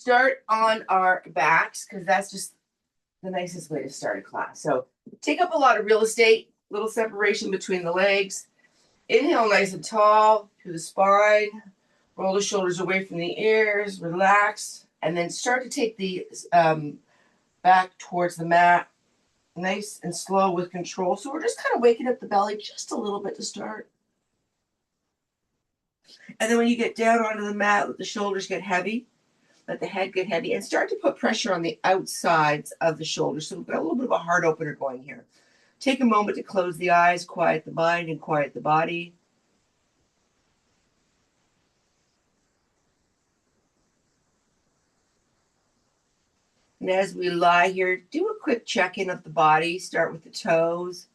start on our backs because that's just the nicest way to start a class. So take up a lot of real estate, little separation between the legs. Inhale nice and tall through the spine. Roll the shoulders away from the ears, relax, and then start to take the back towards the mat, nice and slow with control. So we're just kind of waking up the belly just a little bit to start. And then when you get down onto the mat, let the shoulders get heavy. Let the head get heavy and start to put pressure on the outsides of the shoulders. So we've got a little bit of a heart opener going here. Take a moment to close the eyes, quiet the mind, and quiet the body. And as we lie here, do a quick check-in of the body. Start with the toes,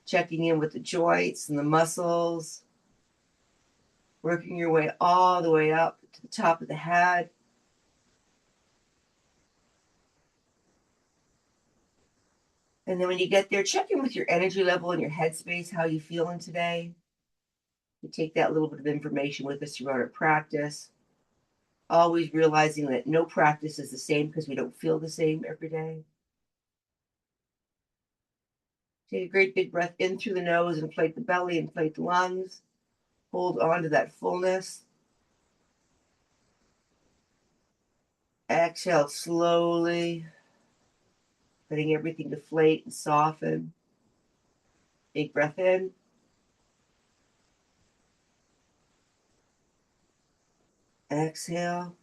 checking in with the joints and the muscles, working your way all the way up to the top of the head. And then when you get there, check in with your energy level and your headspace. How you feeling today? We take that little bit of information with us throughout our practice. Always realizing that no practice is the same because we don't feel the same every day. Take a great big breath in through the nose, inflate the belly, inflate the lungs. Hold on to that fullness. Exhale slowly, letting everything deflate and soften. Big breath in. Exhale.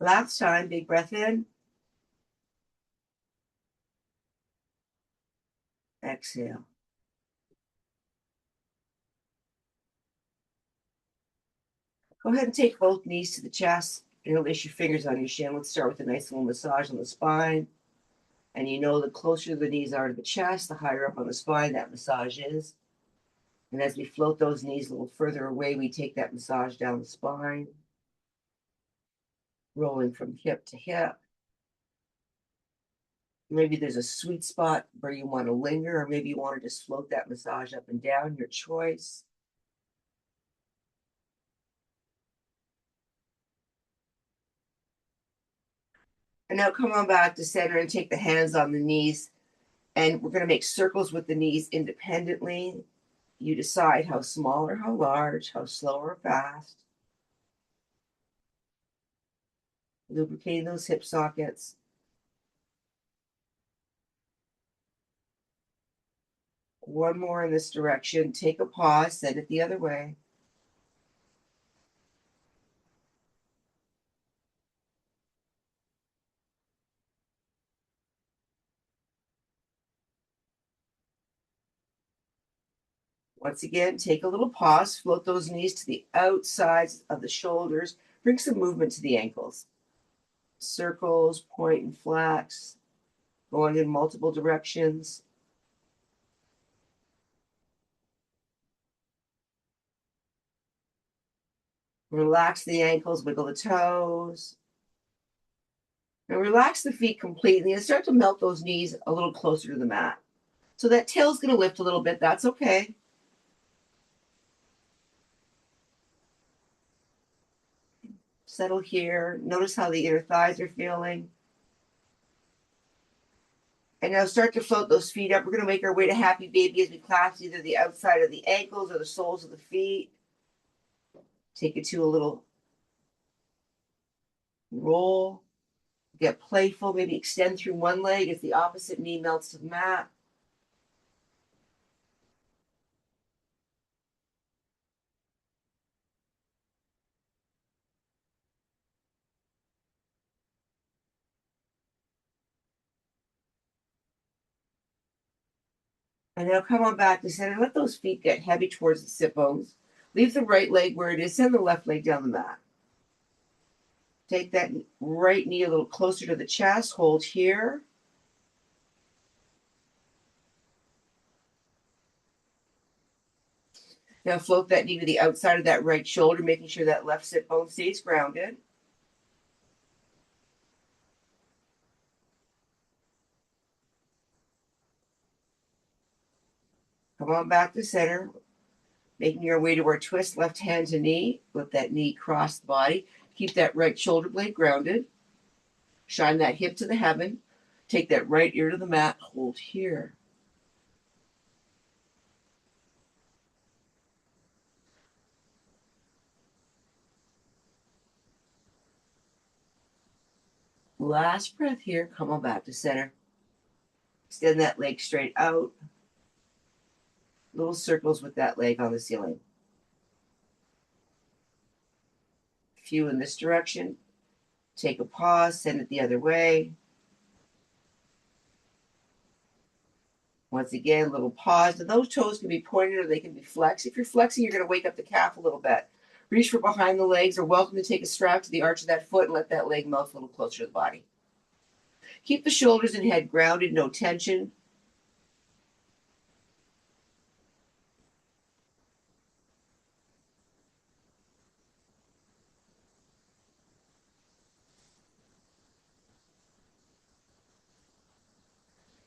Last time, big breath in. Exhale. Go ahead and take both knees to the chest and release your fingers on your shin. Let's start with a nice little massage on the spine. And you know the closer the knees are to the chest, the higher up on the spine that massage is. And as we float those knees a little further away, we take that massage down the spine, rolling from hip to hip. Maybe there's a sweet spot where you want to linger, or maybe you want to just float that massage up and down, your choice. And now come on back to center and take the hands on the knees. And we're going to make circles with the knees independently. You decide how small or how large, how slow or fast. Lubricating those hip sockets. One more in this direction. Take a pause, send it the other way. Once again, take a little pause, float those knees to the outsides of the shoulders, bring some movement to the ankles. Circles, point and flex, going in multiple directions. Relax the ankles, wiggle the toes. And relax the feet completely and start to melt those knees a little closer to the mat. So that tail's going to lift a little bit. That's okay. Settle here. Notice how the inner thighs are feeling. And now start to float those feet up. We're going to make our way to happy baby as we clasp either the outside of the ankles or the soles of the feet. Take it to a little roll. Get playful. Maybe extend through one leg as the opposite knee melts to the mat. And now come on back to center. Let those feet get heavy towards the sit bones. Leave the right leg where it is. Send the left leg down the mat. Take that right knee a little closer to the chest. Hold here. Now float that knee to the outside of that right shoulder, making sure that left sit bone stays grounded. Come on back to center. Making your way to our twist, left hand to knee. Let that knee cross the body. Keep that right shoulder blade grounded. Shine that hip to the heaven. Take that right ear to the mat. Hold here. Last breath here. Come on back to center. Extend that leg straight out. Little circles with that leg on the ceiling. A few in this direction. Take a pause. Send it the other way. Once again, little pause. And those toes can be pointed or they can be flexed. If you're flexing, you're going to wake up the calf a little bit. Reach for behind the legs, or welcome to take a strap to the arch of that foot and let that leg melt a little closer to the body. Keep the shoulders and head grounded, no tension.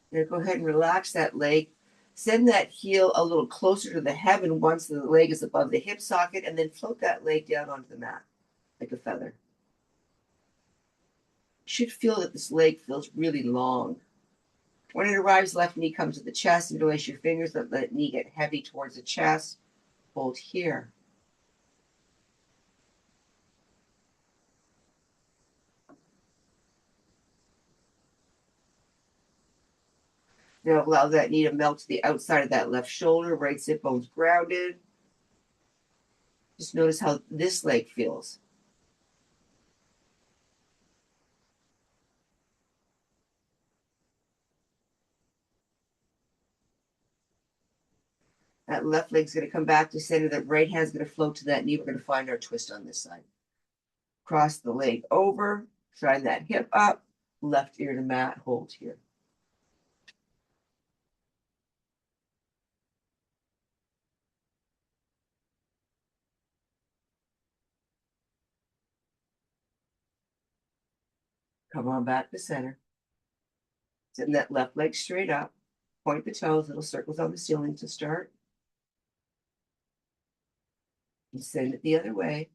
Now go ahead and relax that leg. Send that heel a little closer to the heaven once the leg is above the hip socket, and then float that leg down onto the mat like a feather. You should feel that this leg feels really long. When it arrives, left knee comes to the chest. Interlace your fingers. Let that knee get heavy towards the chest. Hold here. Now allow that knee to melt to the outside of that left shoulder. Right sit bone's grounded. Just notice how this leg feels. That left leg's going to come back to center. That right hand's going to float to that knee. We're going to find our twist on this side. Cross the leg over. Shine that hip up. Left ear to mat. Hold here. Come on back to center. Send that left leg straight up. Point the toes. Little circles on the ceiling to start. And send it the other way.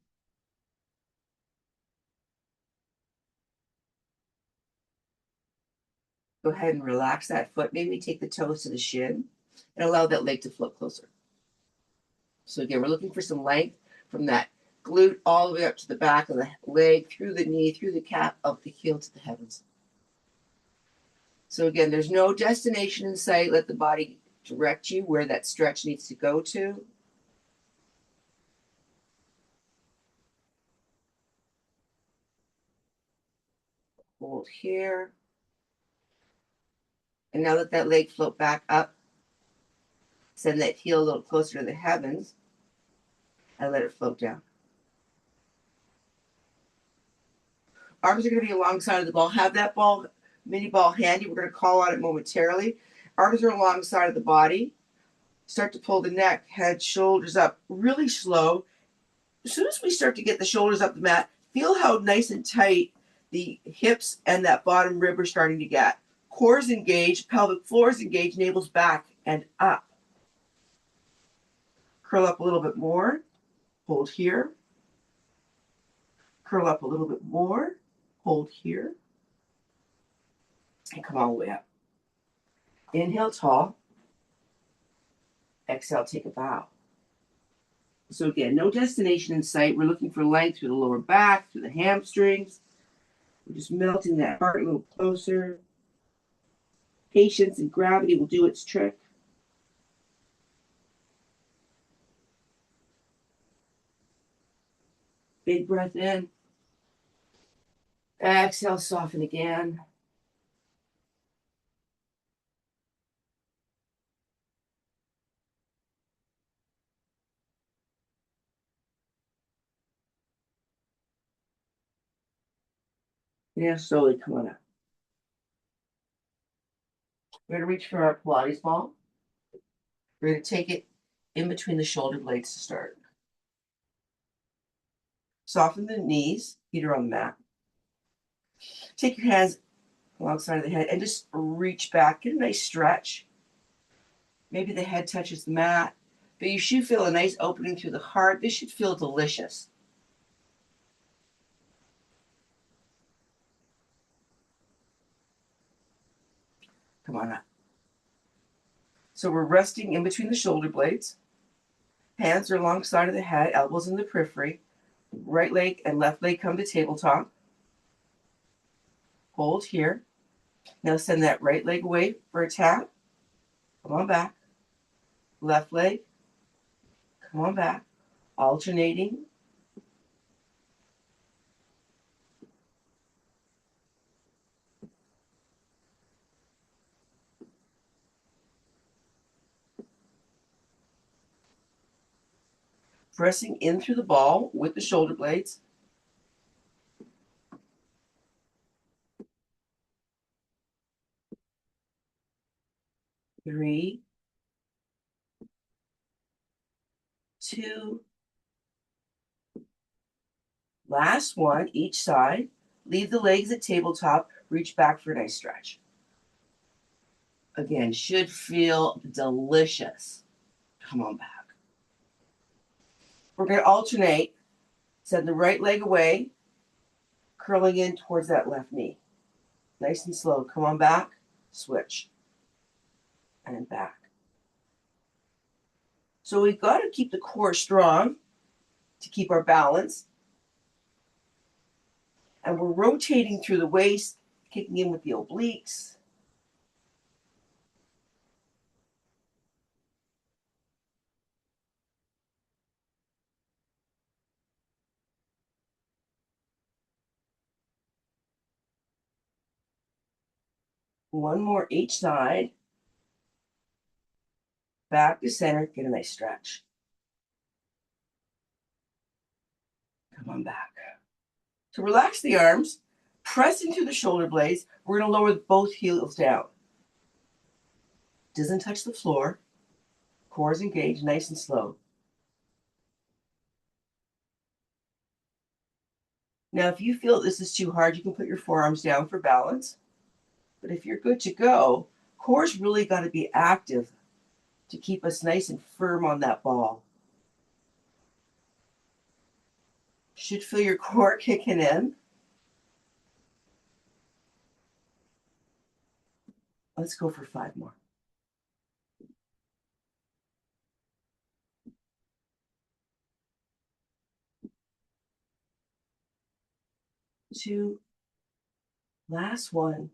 Go ahead and relax that foot. Maybe take the toes to the shin and allow that leg to float closer. So again, we're looking for some length from that glute all the way up to the back of the leg, through the knee, through the calf, up the heel to the heavens. So again, there's no destination in sight. Let the body direct you where that stretch needs to go to. Hold here. And now let that leg float back up. Send that heel a little closer to the heavens and let it float down. Arms are going to be alongside of the ball. Have that ball, mini ball handy. We're going to call on it momentarily. Arms are alongside of the body. Start to pull the neck, head, shoulders up really slow. As soon as we start to get the shoulders up the mat, feel how nice and tight the hips and that bottom rib are starting to get. Core is engaged, pelvic floor is engaged, navel's back and up. Curl up a little bit more. Hold here. Curl up a little bit more. Hold here. And come all the way up. Inhale tall. Exhale, take a bow. So again, no destination in sight. We're looking for length through the lower back, through the hamstrings. We're just melting that heart a little closer. Patience and gravity will do its trick. Big breath in. Exhale, soften again. Now slowly come on up. We're going to reach for our Pilates ball. We're going to take it in between the shoulder blades to start. Soften the knees, feet are on the mat. Take your hands alongside of the head and just reach back. Get a nice stretch. Maybe the head touches the mat. but you should feel a nice opening through the heart. This should feel delicious. Come on up. So we're resting in between the shoulder blades. Hands are alongside of the head, elbows in the periphery. Right leg and left leg come to tabletop. Hold here. Now send that right leg away for a tap. Come on back. Left leg. Come on back. Alternating. Pressing in through the ball with the shoulder blades. Three, two, last one, each side. Leave the legs at tabletop. Reach back for a nice stretch. Again, should feel delicious. Come on back. We're going to alternate. Send the right leg away, curling in towards that left knee. Nice and slow. Come on back. Switch. And back. So we've got to keep the core strong to keep our balance. And we're rotating through the waist, kicking in with the obliques. One more each side. Back to center. Get a nice stretch. Come on back. To relax the arms, press into the shoulder blades. We're going to lower both heels down. Doesn't touch the floor. Core is engaged, nice and slow. Now, if you feel this is too hard, you can put your forearms down for balance. But if you're good to go, core's really got to be active to keep us nice and firm on that ball. Should feel your core kicking in. Let's go for 5 more. Two. Last one.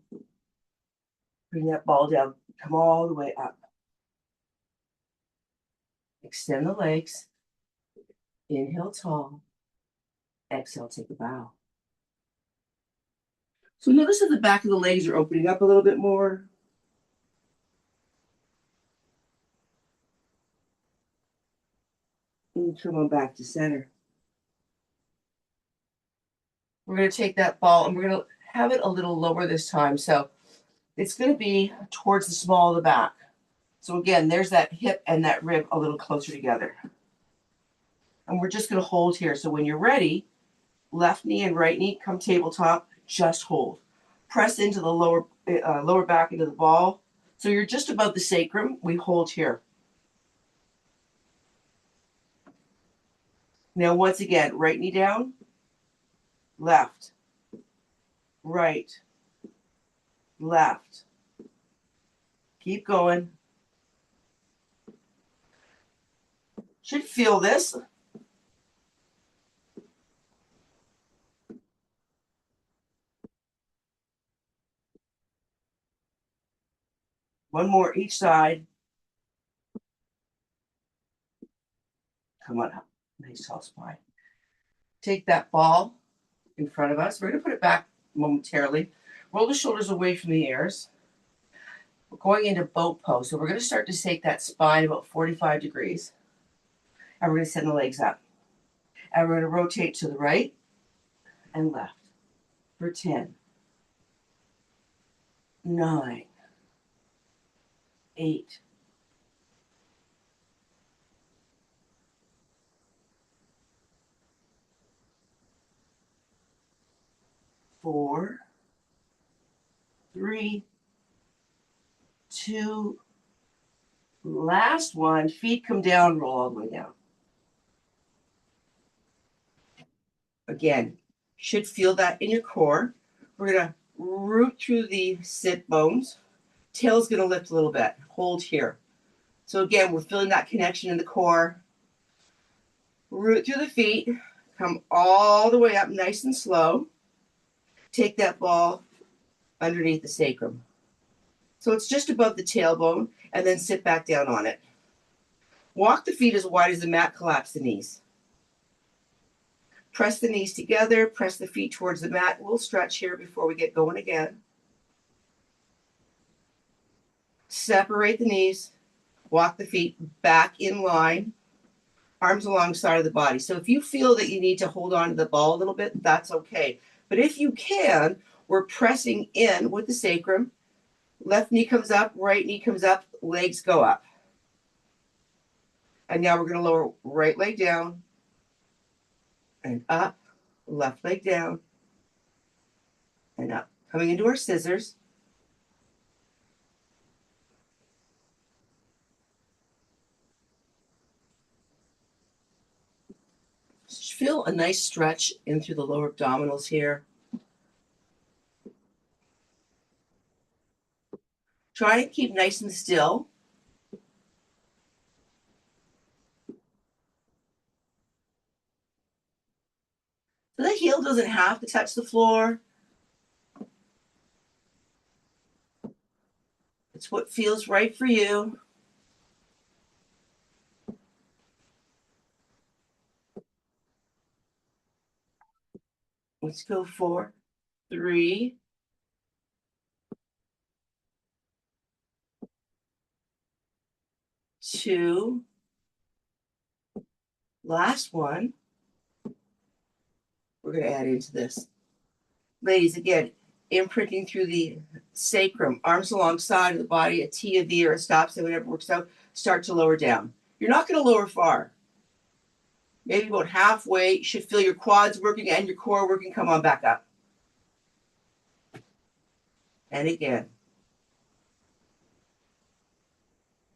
Bring that ball down. Come all the way up. Extend the legs. Inhale tall. Exhale, take a bow. So notice that the back of the legs are opening up a little bit more. And come on back to center. We're going to take that ball and we're going to have it a little lower this time. So it's going to be towards the small of the back. So again, there's that hip and that rib a little closer together. And we're just going to hold here. So when you're ready, left knee and right knee come tabletop, just hold. Press into the lower back into the ball. So you're just above the sacrum. We hold here. Now, once again, right knee down, left, right, left. Keep going. Should feel this. One more each side. Come on up. Nice tall spine. Take that ball in front of us. We're going to put it back momentarily. Roll the shoulders away from the ears. We're going into boat pose. So we're going to start to take that spine about 45 degrees. And we're going to send the legs up. And we're going to rotate to the right and left for 10, 9, 8, 4, 3, 2, Last one, feet come down, roll all the way down. Again, should feel that in your core. We're gonna root through the sit bones. Tail's gonna lift a little bit. Hold here. So again, we're feeling that connection in the core. Root through the feet. Come all the way up nice and slow. Take that ball underneath the sacrum. So it's just above the tailbone, and then sit back down on it. Walk the feet as wide as the mat, collapse the knees. Press the knees together, press the feet towards the mat. We'll stretch here before we get going again. Separate the knees, walk the feet back in line, arms alongside of the body. So if you feel that you need to hold on to the ball a little bit, that's okay. But if you can, we're pressing in with the sacrum. Left knee comes up, right knee comes up, legs go up. And now we're going to lower right leg down and up, left leg down and up. Coming into our scissors. Just feel a nice stretch in through the lower abdominals here. Try and keep nice and still. So the heel doesn't have to touch the floor. It's what feels right for you. Let's go 4, 3, 2. Last one. We're going to add into this. Ladies, again, imprinting through the sacrum, arms alongside of the body, a T, a V, or a stop, so whatever works out, start to lower down. You're not going to lower far. Maybe about halfway. You should feel your quads working and your core working. Come on back up. And again.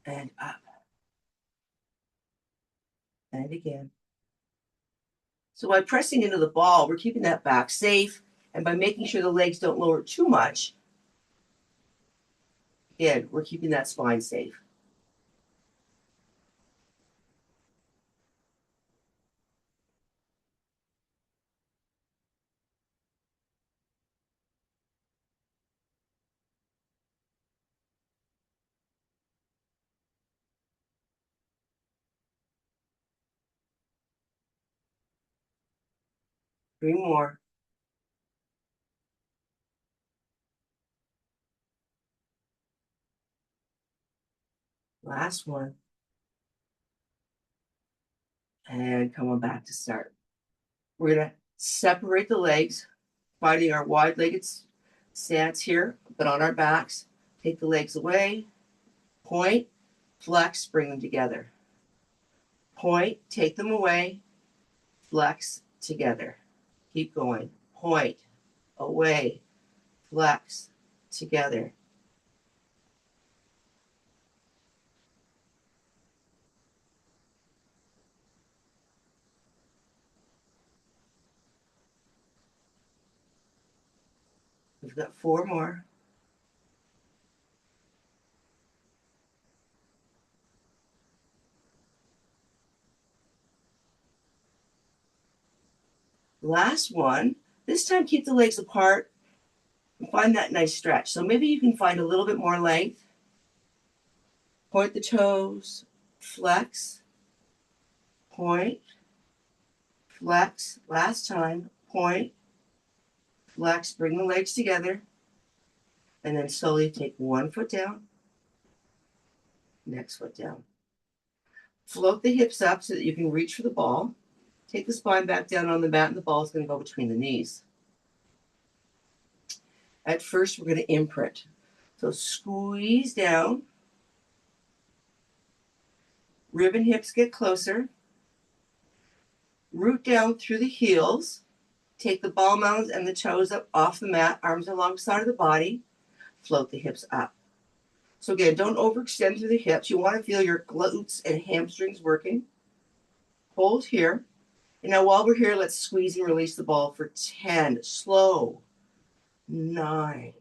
And up. And again. So by pressing into the ball, we're keeping that back safe. And by making sure the legs don't lower too much, again, we're keeping that spine safe. Three more. Last one. And come on back to start. We're going to separate the legs, finding our wide-legged stance here, but on our backs. Take the legs away. Point, flex, bring them together. Point, take them away, flex, together. Keep going. Point, away, flex, together. We've got 4 more. Last one. This time keep the legs apart and find that nice stretch. So maybe you can find a little bit more length. Point the toes, flex, point, flex. Last time, point, flex, bring the legs together, and then slowly take one foot down, next foot down. Float the hips up so that you can reach for the ball. Take the spine back down on the mat, and the ball is going to go between the knees. At first, we're going to imprint. So squeeze down. Rib and hips get closer. Root down through the heels. Take the ball mounds and the toes up off the mat, arms alongside of the body. Float the hips up. So again, don't overextend through the hips. You want to feel your glutes and hamstrings working. Hold here. And now while we're here, let's squeeze and release the ball for 10. Slow. 9,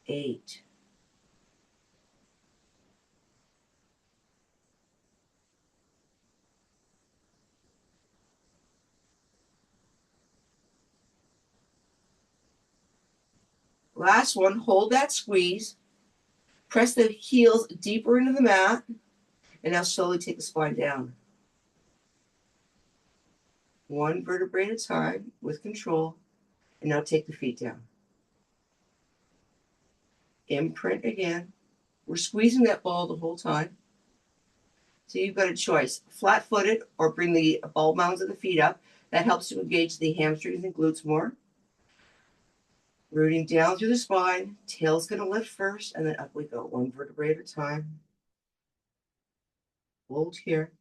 8. Last one, hold that squeeze. Press the heels deeper into the mat. And now slowly take the spine down. One vertebrae at a time with control. And now take the feet down. Imprint again. We're squeezing that ball the whole time. So you've got a choice, flat-footed or bring the ball mounds of the feet up. That helps to engage the hamstrings and glutes more. Rooting down through the spine. Tail's going to lift first, and then up we go, one vertebrae at a time. Hold here.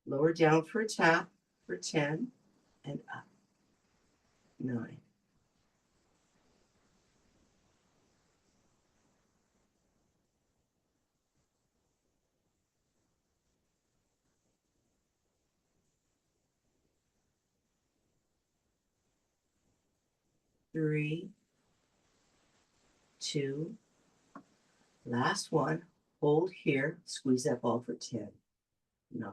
Lower down for a tap for 10, and up. 9. Three, 2. Last one. Hold here. Squeeze that ball for 10, 9,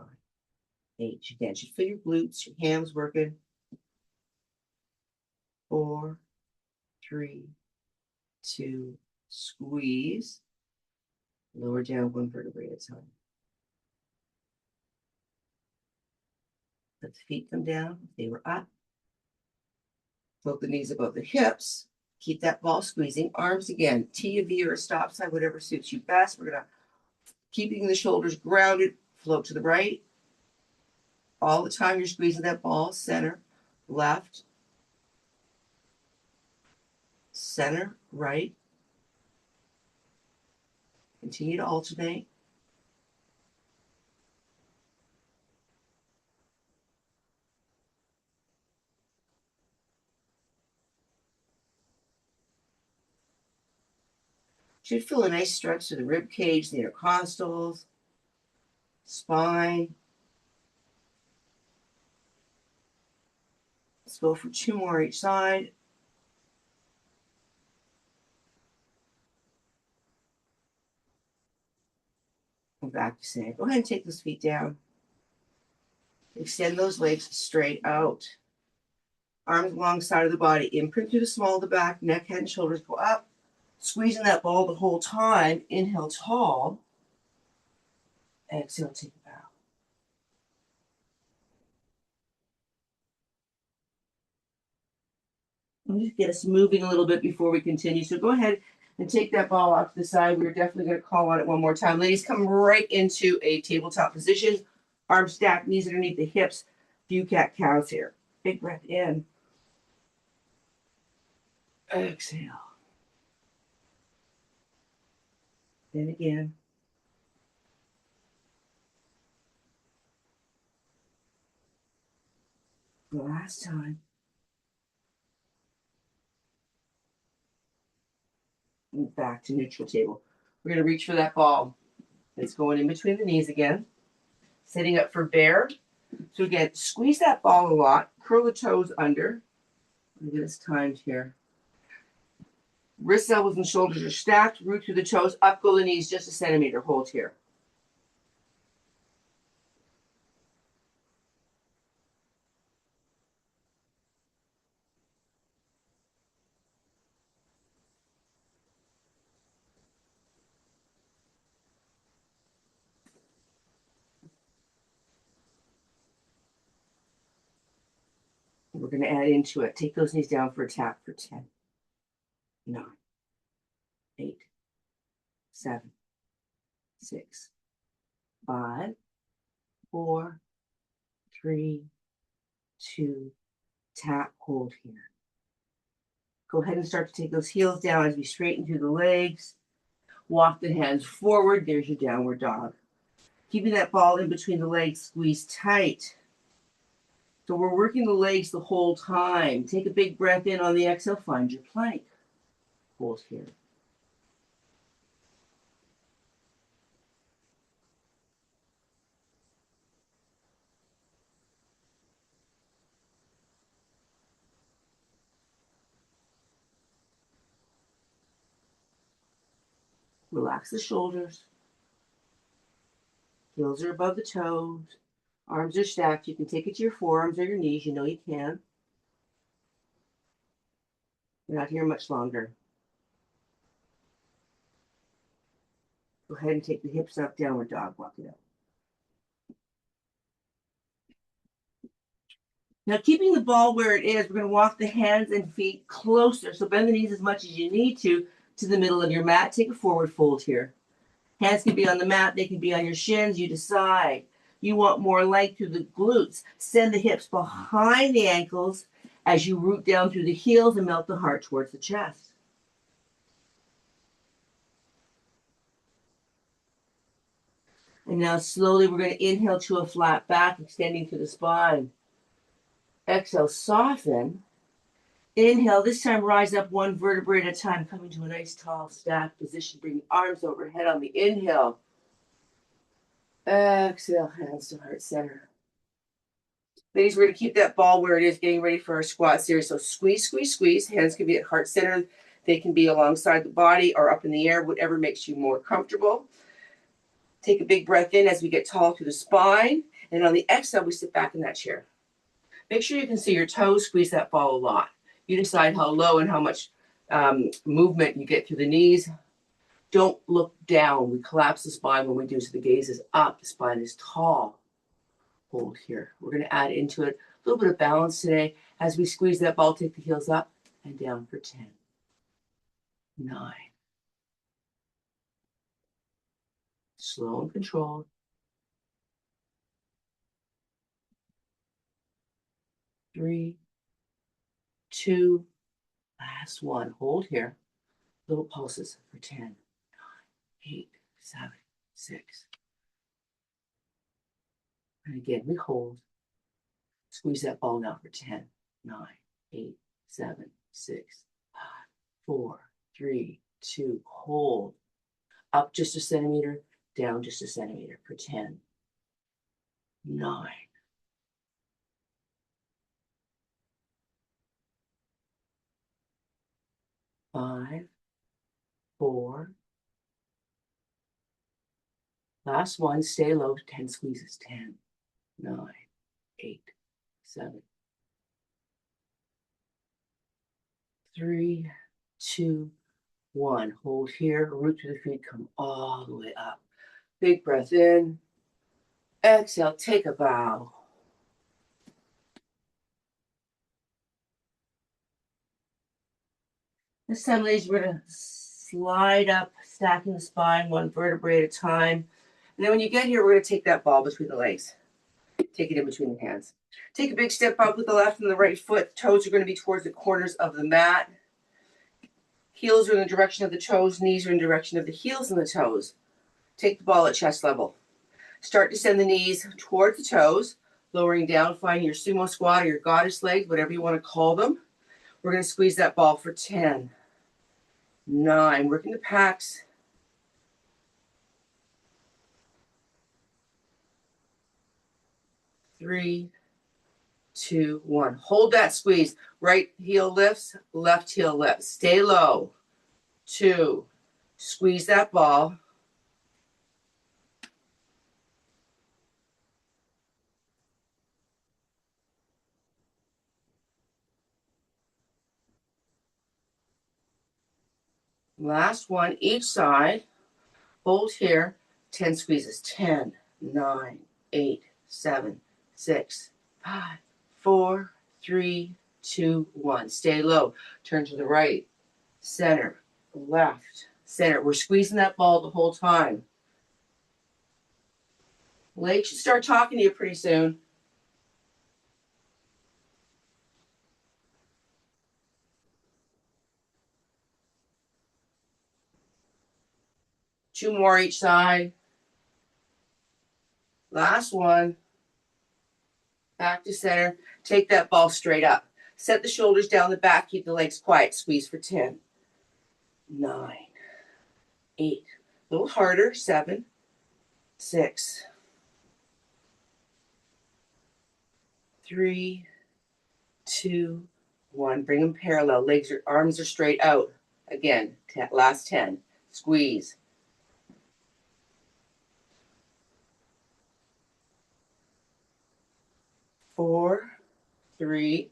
8. Again, you feel your glutes, your hams working. 4, 3, 2. Squeeze. Lower down one vertebrae at a time. Let the feet come down. If they were up. Float the knees above the hips. Keep that ball squeezing. Arms again. T, a V, or a stop sign, whatever suits you best. We're going to, keeping the shoulders grounded, float to the right. All the time you're squeezing that ball. Center, left, center, right. Continue to alternate. Should feel a nice stretch to the rib cage, the intercostals, spine. Let's go for 2 more each side. And back to center. Go ahead and take those feet down. Extend those legs straight out. Arms alongside of the body. Imprint through the small of the back. Neck, head, and shoulders go up. Squeezing that ball the whole time. Inhale tall. Exhale, take a bow. Let me get us moving a little bit before we continue. So go ahead and take that ball off to the side. We're definitely going to call on it one more time. Ladies, come right into a tabletop position. Arms stacked, knees underneath the hips. Few cat-cows here. Big breath in. Exhale. Then again. The last time. And back to neutral table. We're going to reach for that ball. It's going in between the knees again. Sitting up for bear. So again, squeeze that ball a lot. Curl the toes under. Let me get us timed here. Wrists, elbows, and shoulders are stacked. Root through the toes. Up go the knees just a centimeter. Hold here. We're going to add into it. Take those knees down for a tap for 10, 9, 8, 7, 6, 5, 4, 3, 2, tap, hold here. Go ahead and start to take those heels down as we straighten through the legs. Walk the hands forward. There's your downward dog. Keeping that ball in between the legs, squeeze tight. So we're working the legs the whole time. Take a big breath in on the exhale. Find your plank. Hold here. Relax the shoulders. Heels are above the toes. Arms are stacked. You can take it to your forearms or your knees. You know you can. You're not here much longer. Go ahead and take the hips up, downward dog. Walk it up. Now, keeping the ball where it is, we're going to walk the hands and feet closer. So bend the knees as much as you need to the middle of your mat. Take a forward fold here. Hands can be on the mat. They can be on your shins. You decide. You want more length through the glutes. Send the hips behind the ankles as you root down through the heels and melt the heart towards the chest. And now slowly we're going to inhale to a flat back, extending to the spine. Exhale, soften. Inhale, this time rise up one vertebrae at a time, coming to a nice tall stack position. Bring arms overhead on the inhale. Exhale, hands to heart center. Ladies, we're going to keep that ball where it is, getting ready for our squat series. So squeeze, squeeze, squeeze. Hands can be at heart center. They can be alongside the body or up in the air, whatever makes you more comfortable. Take a big breath in as we get tall through the spine. And on the exhale, we sit back in that chair. Make sure you can see your toes. Squeeze that ball a lot. You decide how low and how much movement you get through the knees. Don't look down. We collapse the spine when we do, so the gaze is up. The spine is tall. Hold here. We're going to add into it a little bit of balance today. As we squeeze that ball, take the heels up and down for 10, 9. Slow and controlled. 3, 2, last one. Hold here. Little pulses for 10, 9, 8, 7, 6. And again, we hold. Squeeze that ball now for 10, 9, 8, 7, 6, 5, 4, 3, 2. Hold. Up just a centimeter, down just a centimeter for 10, 9. 5, 4. Last one, stay low, 10 squeezes, 10, 9, 8, 7, 3, 2, 1. Hold here, root through the feet, come all the way up. Big breath in. Exhale, take a bow. This time, ladies, we're going to slide up, stacking the spine one vertebrae at a time. And then when you get here, we're going to take that ball between the legs. Take it in between the hands. Take a big step up with the left and the right foot. Toes are going to be towards the corners of the mat. Heels are in the direction of the toes. Knees are in the direction of the heels and the toes. Take the ball at chest level. Start to send the knees towards the toes, lowering down. Find your sumo squat or your goddess legs, whatever you want to call them. We're going to squeeze that ball for 10, 9. Working the packs. 3, 2, 1. Hold that squeeze. Right heel lifts, left heel lifts. Stay low. 2. Squeeze that ball. Last one, each side. Hold here. 10 squeezes. 10, 9, 8, 7, 6, 5, 4, 3, 2, 1. Stay low. Turn to the right, center, left, center. We're squeezing that ball the whole time. Legs should start talking to you pretty soon. Two more each side. Last one. Back to center. Take that ball straight up. Set the shoulders down the back. Keep the legs quiet. Squeeze for 10, 9, 8. A little harder. 7, 6, 3, 2, 1. Bring them parallel. Arms are straight out. Again, last 10. Squeeze. 4, 3,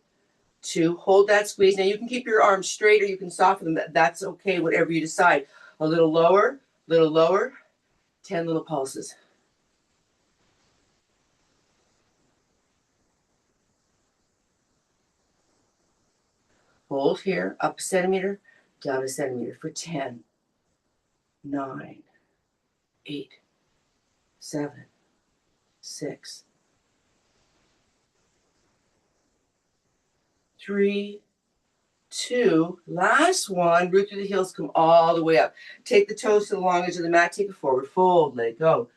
2. Hold that squeeze. Now you can keep your arms straight or you can soften them. That's okay, whatever you decide. A little lower, 10 little pulses. Hold here, up a centimeter, down a centimeter for 10, 9, 8, 7, 6, 3, 2. Last one. Root through the heels, come all the way up. Take the toes to the long edge of the mat, take it forward, fold, let it go.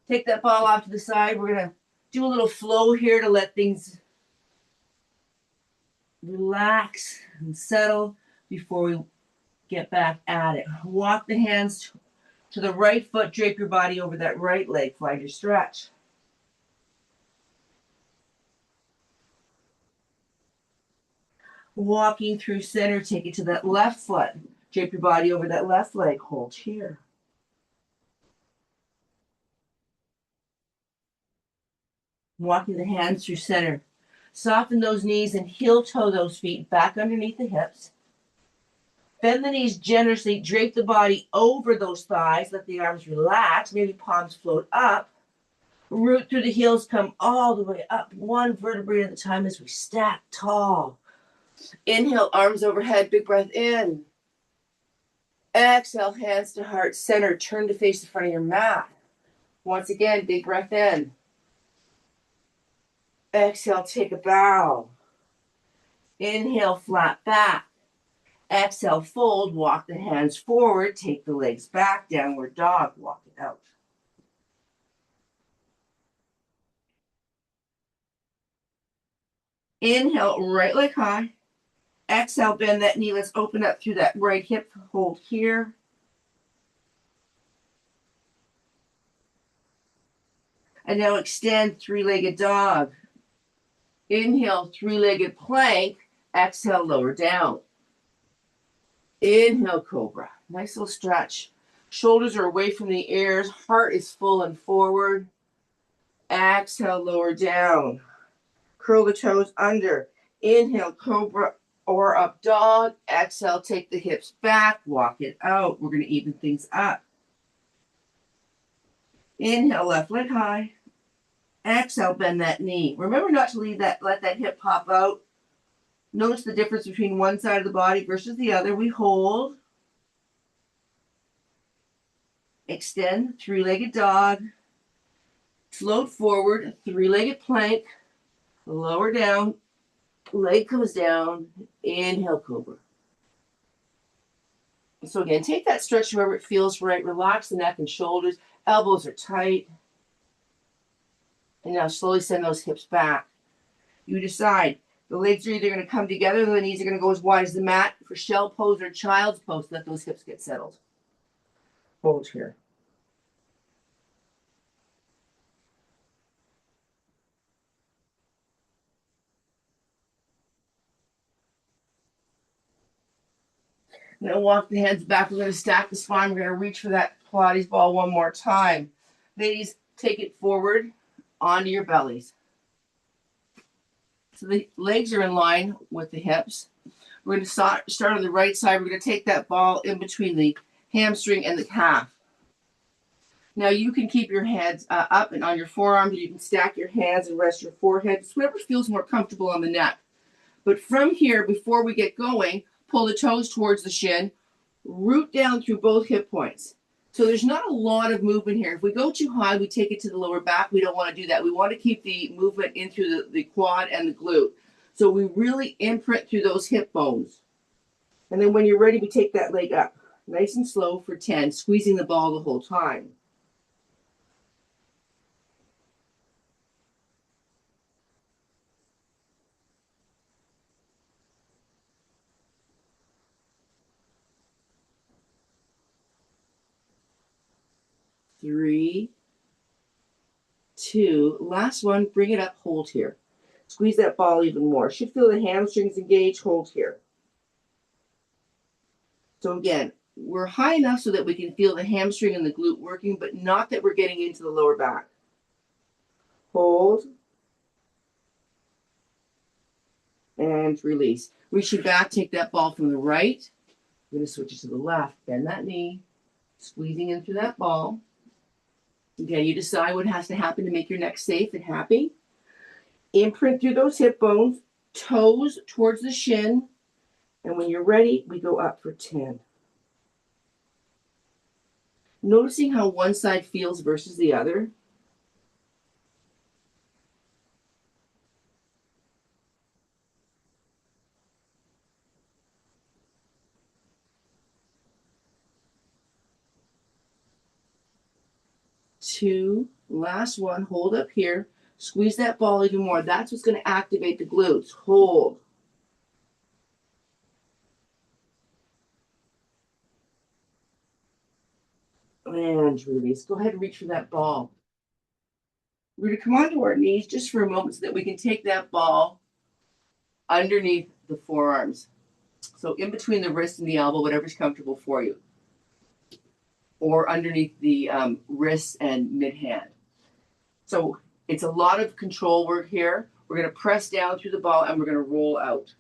Take that ball off to the side. We're going to do a little flow here to let things relax and settle before we get back at it. Walk the hands to the right foot, drape your body over that right leg, find your stretch. Walking through center, take it to that left foot, drape your body over that left leg, hold here. Walking the hands through center. Soften those knees and heel toe those feet back underneath the hips. Bend the knees generously, drape the body over those thighs, let the arms relax, maybe palms float up. Root through the heels, come all the way up, one vertebrae at a time as we stack tall. Inhale, arms overhead, big breath in. Exhale, hands to heart center, turn to face the front of your mat. Once again, big breath in. Exhale, take a bow. Inhale, flat back. Exhale, fold, walk the hands forward, take the legs back, downward dog, walk it out. Inhale, right leg high. Exhale, bend that knee. Let's open up through that right hip. Hold here. And now extend three-legged dog. Inhale, three-legged plank. Exhale, lower down. Inhale, cobra. Nice little stretch. Shoulders are away from the ears. Heart is full and forward. Exhale, lower down. Curl the toes under. Inhale, cobra or up dog. Exhale, take the hips back. Walk it out. We're going to even things up. Inhale, left leg high. Exhale, bend that knee. Remember not to let that hip pop out. Notice the difference between one side of the body versus the other. We hold. Extend, three-legged dog. Float forward, three-legged plank. Lower down, leg comes down. Inhale, cobra. So again, take that stretch wherever it feels right. Relax the neck and shoulders. Elbows are tight. And now slowly send those hips back. You decide. The legs are either going to come together or the knees are going to go as wide as the mat. For shell pose or child's pose, let those hips get settled. Hold here. Now walk the hands back. We're going to stack the spine. We're going to reach for that Pilates ball one more time. Ladies, take it forward onto your bellies. So the legs are in line with the hips. We're going to start on the right side. We're going to take that ball in between the hamstring and the calf. Now you can keep your hands up and on your forearms. You can stack your hands and rest your forehead. It's whatever feels more comfortable on the neck. But from here, before we get going, pull the toes towards the shin. Root down through both hip points. So there's not a lot of movement here. If we go too high, we take it to the lower back. We don't want to do that. We want to keep the movement in through the quad and the glute. So we really imprint through those hip bones. And then when you're ready, we take that leg up. Nice and slow for 10, squeezing the ball the whole time. Three, two, last one, bring it up, hold here. Squeeze that ball even more. Should feel the hamstrings engage, hold here. So again, we're high enough so that we can feel the hamstring and the glute working, but not that we're getting into the lower back. Hold. and release. Reach your back, take that ball from the right. We're going to switch it to the left. Bend that knee, squeezing into that ball. Okay, you decide what has to happen to make your neck safe and happy. Imprint through those hip bones, toes towards the shin. And when you're ready, we go up for 10. Noticing how one side feels versus the other. Two, last one, hold up here. Squeeze that ball even more. That's what's going to activate the glutes. Hold. And release. Go ahead and reach for that ball. We're going to come onto our knees just for a moment so that we can take that ball underneath the forearms. So in between the wrist and the elbow, whatever's comfortable for you. Or underneath the wrist and mid-hand. So it's a lot of control work here. We're going to press down through the ball and we're going to roll out.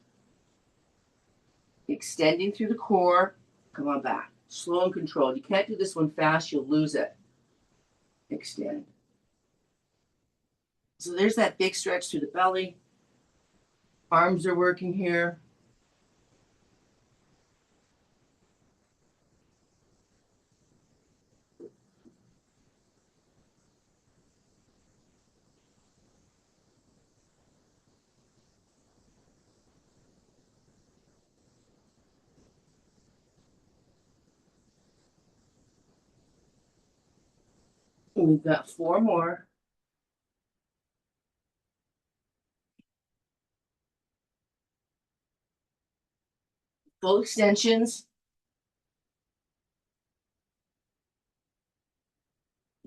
Extending through the core. Come on back. Slow and controlled. You can't do this one fast. You'll lose it. Extend. So there's that big stretch through the belly. Arms are working here. And we've got 4 more. Full extensions.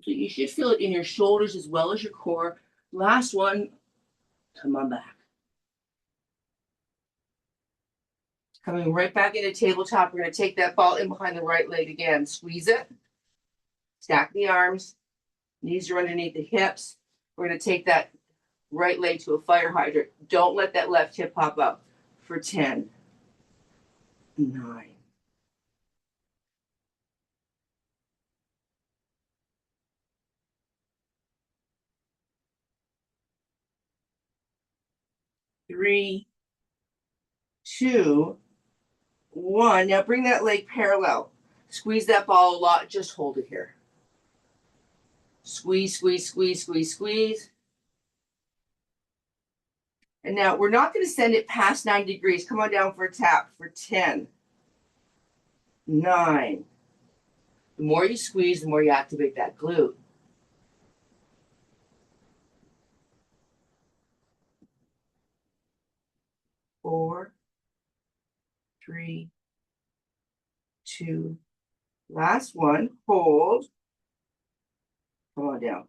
So you should feel it in your shoulders as well as your core. Last one. Come on back. Coming right back into tabletop. We're going to take that ball in behind the right leg again. Squeeze it. Stack the arms. Knees are underneath the hips. We're going to take that right leg to a fire hydrant. Don't let that left hip pop up for 10, 9. Three, 2, 1. Now bring that leg parallel. Squeeze that ball a lot. Just hold it here. Squeeze, squeeze, squeeze, squeeze, squeeze. And now we're not going to send it past 90 degrees. Come on down for a tap for 10, 9. The more you squeeze, the more you activate that glute. 4, 3, 2. Last one. Hold. Come on down.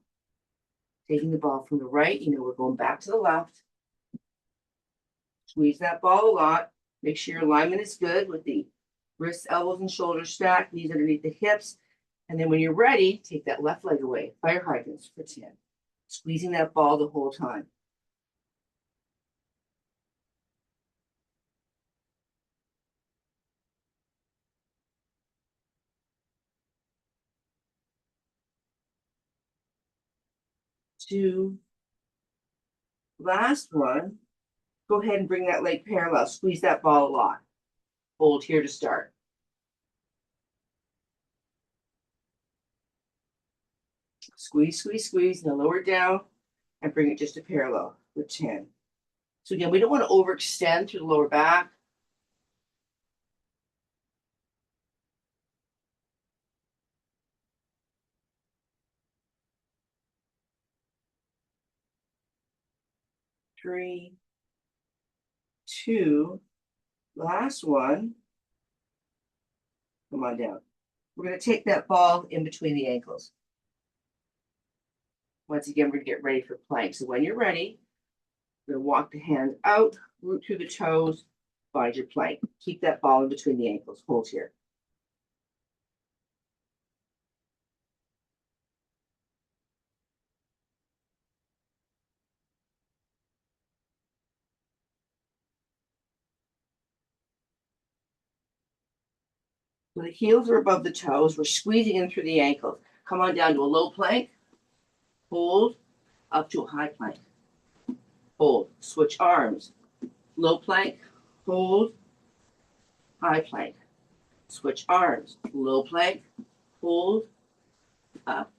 Taking the ball from the right. You know we're going back to the left. Squeeze that ball a lot. Make sure your alignment is good with the wrists, elbows, and shoulders stacked. Knees underneath the hips. And then when you're ready, take that left leg away. Fire hydrants for 10. Squeezing that ball the whole time. Two. Last one. Go ahead and bring that leg parallel. Squeeze that ball a lot. Hold here to start. Squeeze, squeeze, squeeze. Now lower it down and bring it just to parallel for 10. So again, we don't want to overextend through the lower back. Three, 2. Last one. Come on down. We're going to take that ball in between the ankles. Once again, we're going to get ready for plank. So when you're ready, we're going to walk the hands out, root through the toes, find your plank. Keep that ball in between the ankles. Hold here. So the heels are above the toes. We're squeezing in through the ankles. Come on down to a low plank. Hold. Up to a high plank. Hold. Switch arms. Low plank. Hold. High plank. Switch arms. Low plank. Hold. Up.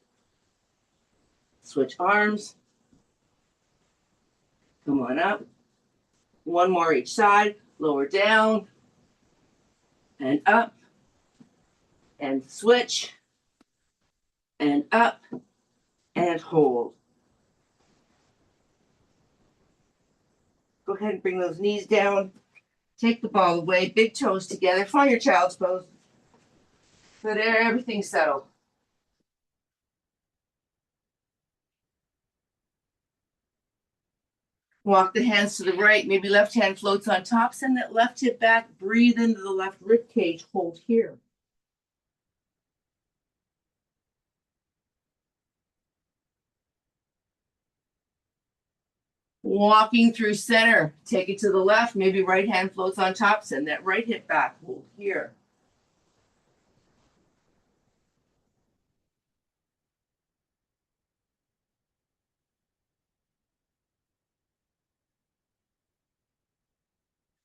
Switch arms. Come on up. One more each side. Lower down. And up. And switch. And up. And hold. Go ahead and bring those knees down. Take the ball away. Big toes together. Find your child's pose. Let everything settle. Walk the hands to the right. Maybe left hand floats on top. Send that left hip back. Breathe into the left rib cage. Hold here. Walking through center. Take it to the left. Maybe right hand floats on top. Send that right hip back. Hold here.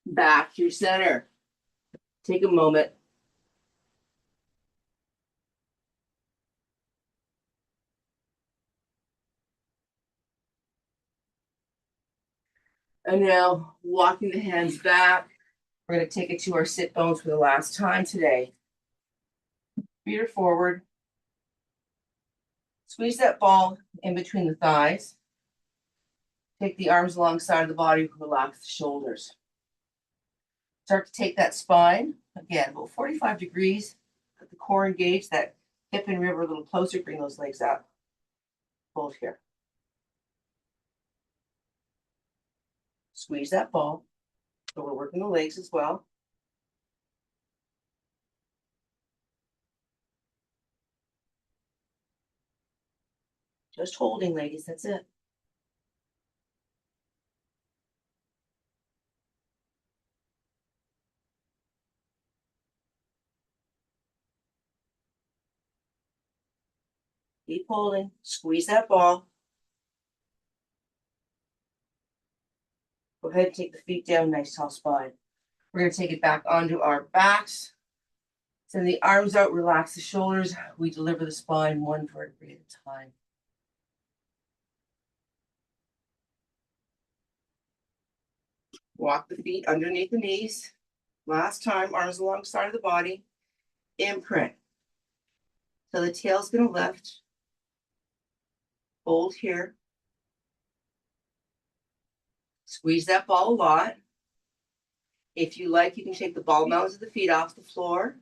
Back through center. Take a moment. And now walking the hands back. We're going to take it to our sit bones for the last time today. Feet are forward. Squeeze that ball in between the thighs. Take the arms alongside the body. Relax the shoulders. Start to take that spine. Again, about 45 degrees. Let the core engage, that hip and rib a little closer. Bring those legs up. Hold here. Squeeze that ball. So we're working the legs as well. Just holding, ladies. That's it. Keep holding. Squeeze that ball. Go ahead and take the feet down. Nice tall spine. We're going to take it back onto our backs. Send the arms out. Relax the shoulders. We deliver the spine one vertebrae at a time. Walk the feet underneath the knees. Last time, arms alongside of the body. Imprint. So the tail's going to lift. Hold here. Squeeze that ball a lot. If you like, you can take the ball mounds of the feet off the floor,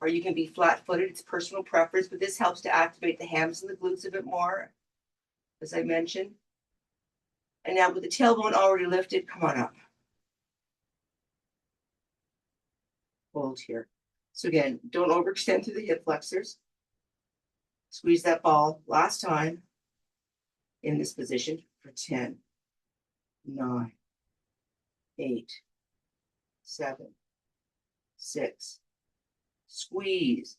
or you can be flat-footed. It's personal preference, but this helps to activate the hams and the glutes a bit more, as I mentioned. And now with the tailbone already lifted, come on up. Hold here. So again, don't overextend through the hip flexors. Squeeze that ball last time in this position for 10, 9, 8, 7, 6. Squeeze.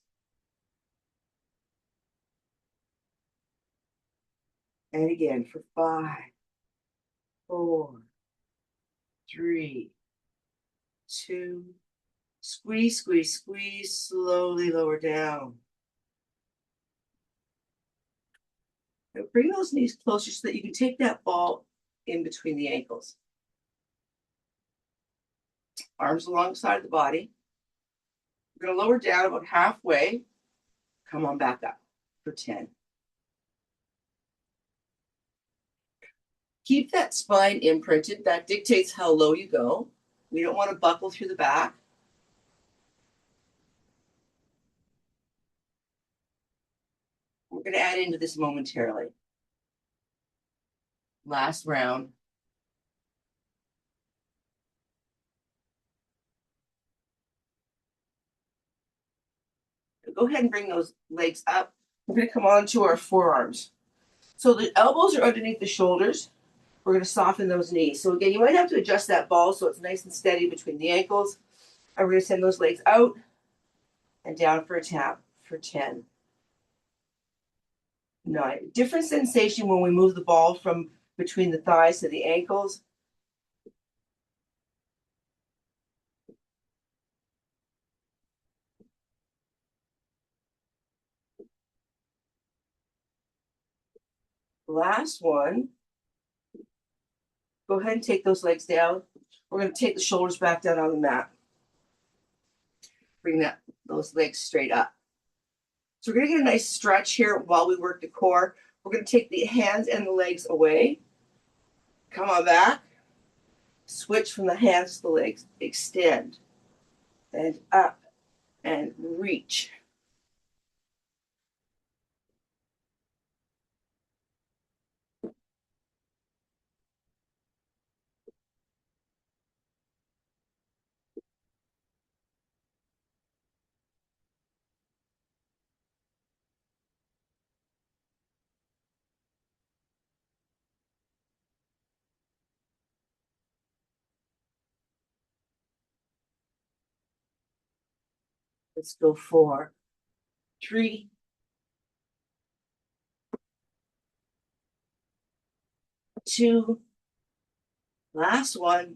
And again for 5, 4, 3, 2. Squeeze, squeeze, squeeze. Slowly lower down. Now bring those knees closer so that you can take that ball in between the ankles. Arms alongside the body. We're going to lower down about halfway. Come on back up for 10. Keep that spine imprinted. That dictates how low you go. We don't want to buckle through the back. We're going to add into this momentarily. Last round. Go ahead and bring those legs up. We're going to come on to our forearms. So the elbows are underneath the shoulders. We're going to soften those knees. So again, you might have to adjust that ball so it's nice and steady between the ankles. And we're going to send those legs out. and down for a tap for 10. 9. Different sensation when we move the ball from between the thighs to the ankles. Last one. Go ahead and take those legs down. We're going to take the shoulders back down on the mat. Bring those legs straight up. So we're going to get a nice stretch here while we work the core. We're going to take the hands and the legs away. Come on back. Switch from the hands to the legs. Extend. And up. And reach. Let's go 4, 3, 2. Last one.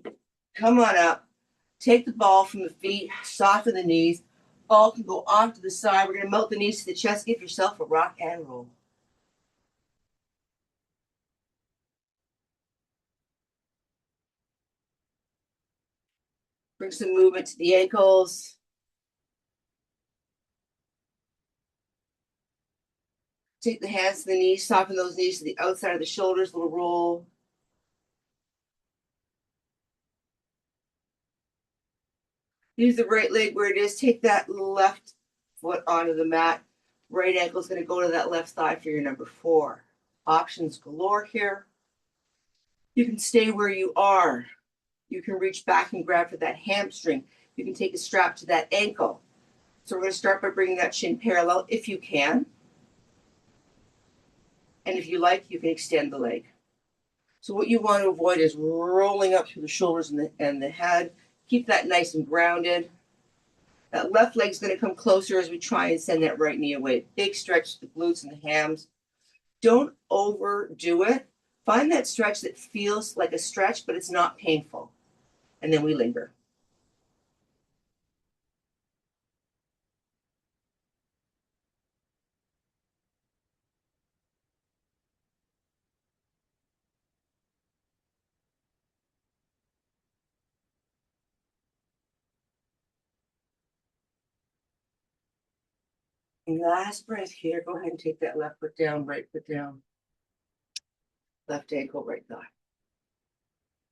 Come on up. Take the ball from the feet. Soften the knees. Ball can go off to the side. We're going to melt the knees to the chest. Give yourself a rock and roll. Bring some movement to the ankles. Take the hands to the knees. Soften those knees to the outside of the shoulders. Little roll. Use the right leg where it is. Take that left foot onto the mat. Right ankle is going to go to that left thigh for your number 4. Options galore here. You can stay where you are. You can reach back and grab for that hamstring. You can take a strap to that ankle. So we're going to start by bringing that shin parallel if you can. And if you like, you can extend the leg. So what you want to avoid is rolling up through the shoulders and the head. Keep that nice and grounded. That left leg's going to come closer as we try and send that right knee away. Big stretch to the glutes and the hams. Don't overdo it. Find that stretch that feels like a stretch, but it's not painful. And then we linger. Last breath here. Go ahead and take that left foot down, right foot down. Left ankle, right thigh.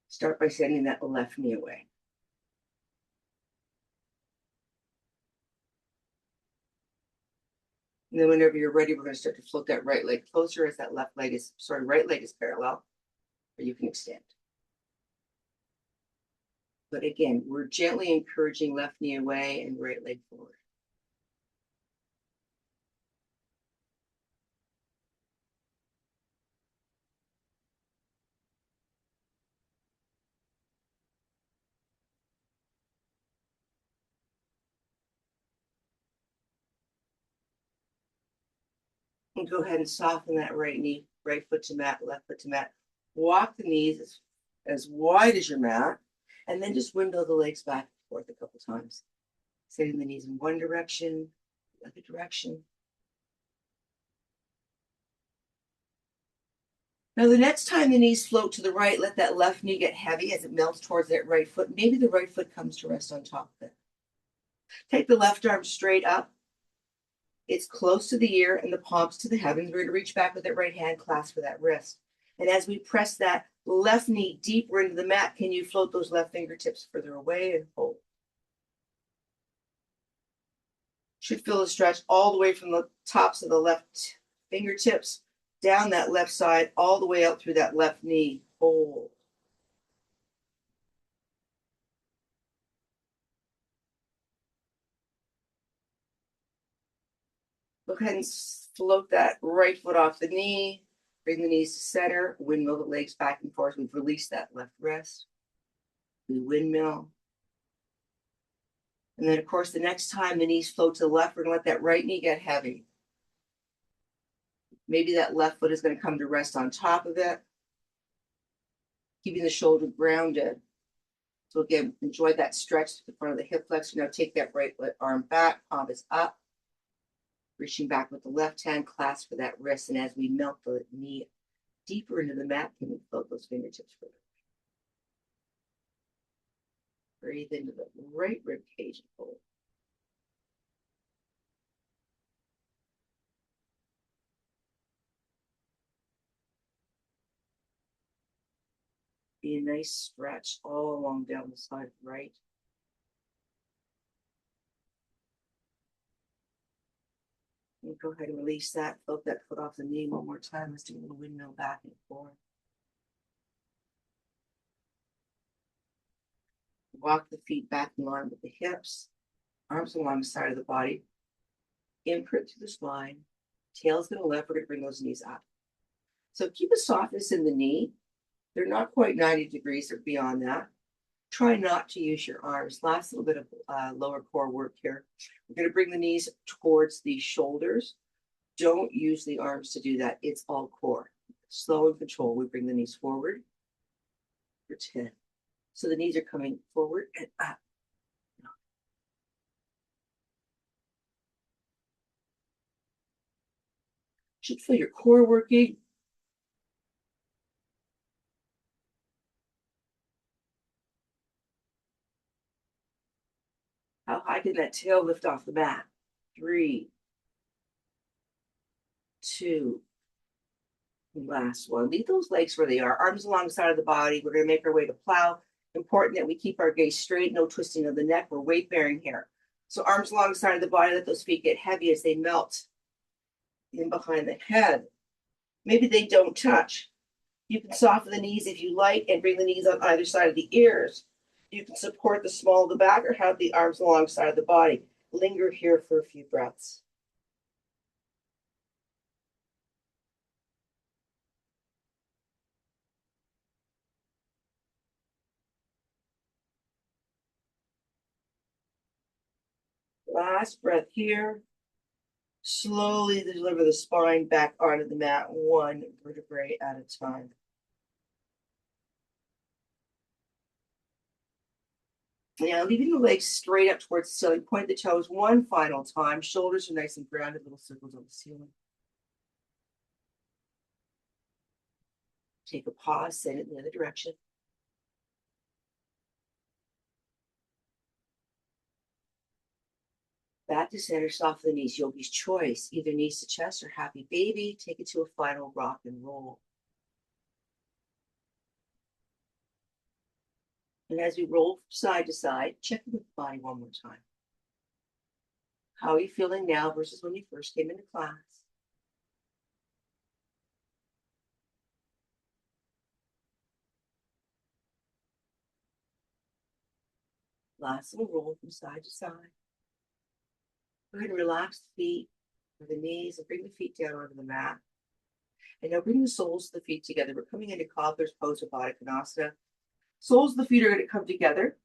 Start by sending that left knee away. And then whenever you're ready, we're going to start to float that right leg closer as that right leg is parallel, or you can extend. But again, we're gently encouraging left knee away and right leg forward. And go ahead and soften that right knee, right foot to mat, left foot to mat. Walk the knees as wide as your mat, and then just window the legs back and forth a couple times. Sending the knees in one direction, the other direction. Now, the next time the knees float to the right, let that left knee get heavy as it melts towards that right foot. Maybe the right foot comes to rest on top of it. Take the left arm straight up. It's close to the ear and the palms to the heavens. We're going to reach back with that right hand, clasp for that wrist. And as we press that left knee deeper into the mat, can you float those left fingertips further away and hold? Should feel a stretch all the way from the tops of the left fingertips down that left side, all the way out through that left knee. Hold. Go ahead and float that right foot off the knee. Bring the knees to center. Windmill the legs back and forth. We've released that left wrist. We windmill. And then, of course, the next time the knees float to the left, we're going to let that right knee get heavy. Maybe that left foot is going to come to rest on top of it, keeping the shoulder grounded. So again, enjoy that stretch to the front of the hip flexor. Now take that right arm back, palm is up. Reaching back with the left hand, clasp for that wrist. And as we melt the knee deeper into the mat, can we float those fingertips further? Breathe into the right rib cage and hold. Be a nice stretch all along down the side of the right. And go ahead and release that. Float that foot off the knee one more time. Let's do a little windmill back and forth. Walk the feet back in line with the hips. Arms along the side of the body. Imprint to the spine. Tail's going to lift. We're going to bring those knees up. So keep a softness in the knee. They're not quite 90 degrees or beyond that. Try not to use your arms. Last little bit of lower core work here. We're going to bring the knees towards the shoulders. Don't use the arms to do that. It's all core. Slow and control. We bring the knees forward for 10. So the knees are coming forward and up. Should feel your core working. How high can that tail lift off the mat? 3, 2, last one. Leave those legs where they are. Arms along the side of the body. We're going to make our way to plow. Important that we keep our gaze straight, no twisting of the neck. We're weight bearing here. So arms along the side of the body, let those feet get heavy as they melt in behind the head. Maybe they don't touch. You can soften the knees if you like and bring the knees on either side of the ears. You can support the small of the back or have the arms alongside of the body. Linger here for a few breaths. Last breath here. Slowly deliver the spine back onto the mat, one vertebrae at a time. Now, leaving the legs straight up towards the ceiling. Point the toes one final time. Shoulders are nice and grounded, little circles on the ceiling. Take a pause, send it in the other direction. Back to center, soften the knees. Yogi's choice, either knees to chest or happy baby. Take it to a final rock and roll. And as we roll from side to side, check in with the body one more time. How are you feeling now versus when you first came into class? Last little roll from side to side. Go ahead and relax the feet or the knees and bring the feet down onto the mat. And now bring the soles of the feet together. We're coming into cobbler's pose or Baddha Konasana. Soles of the feet are going to come together.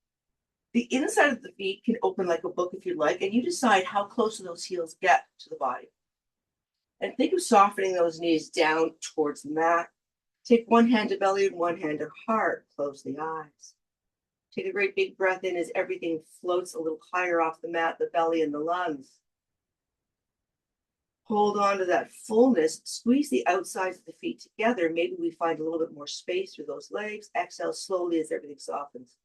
The inside of the feet can open like a book if you like, and you decide how close those heels get to the body. And think of softening those knees down towards the mat. Take one hand to belly and one hand to heart. Close the eyes. Take a great big breath in as everything floats a little higher off the mat, the belly and the lungs. Hold on to that fullness. Squeeze the outsides of the feet together. Maybe we find a little bit more space through those legs. Exhale slowly as everything softens.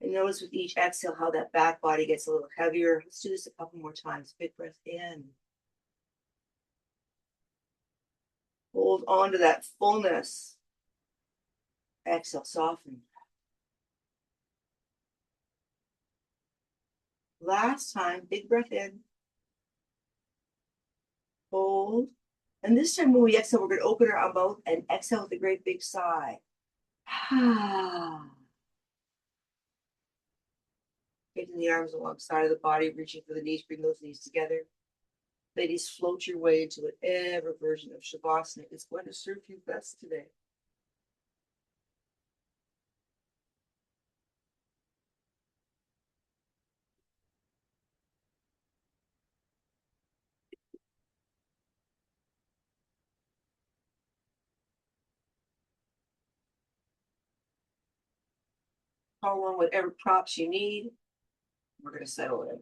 And notice with each exhale how that back body gets a little heavier. Let's do this a couple more times. Big breath in. Hold on to that fullness. Exhale, soften. Last time, big breath in. Hold. And this time when we exhale, we're going to open our mouth and exhale with a great big sigh. Taking the arms alongside of the body, reaching for the knees, bring those knees together. Ladies, float your way into whatever version of Shavasana is going to serve you best today. Call on whatever props you need. We're gonna settle in.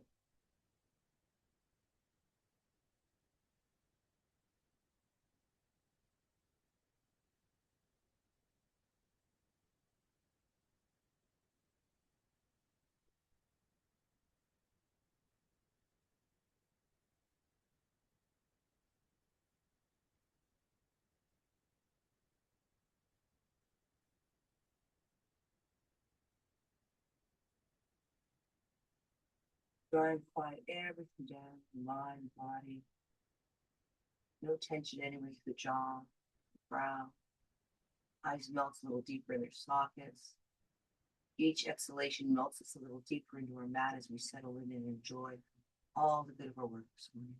Try and quiet everything down, mind, body. No tension anywhere through the jaw, the brow. Eyes melt a little deeper in their sockets. Each exhalation melts us a little deeper into our mat as we settle in and enjoy all the good of our work this morning.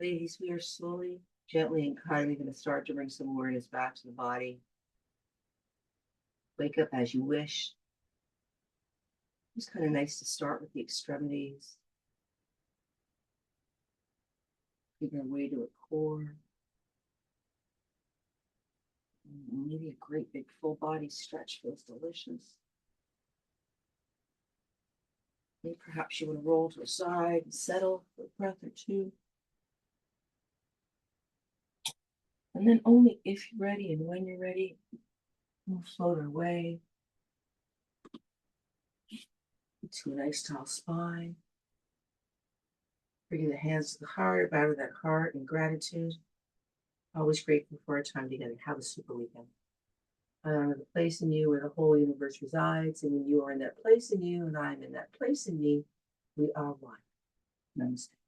Ladies, we are slowly, gently, and kindly going to start to bring some awareness back to the body. Wake up as you wish. It's kind of nice to start with the extremities. Give our way to a core. Maybe a great big full body stretch feels delicious. Maybe perhaps you want to roll to a side and settle for a breath or two. And then only if you're ready and when you're ready, we'll float our way to a nice tall spine. Bringing the hands to the heart, bow to that heart in gratitude. Always grateful for our time together. Have a super weekend. I honor the place in you where the whole universe resides, and when you are in that place in you and I am in that place in me, we are one. Namaste.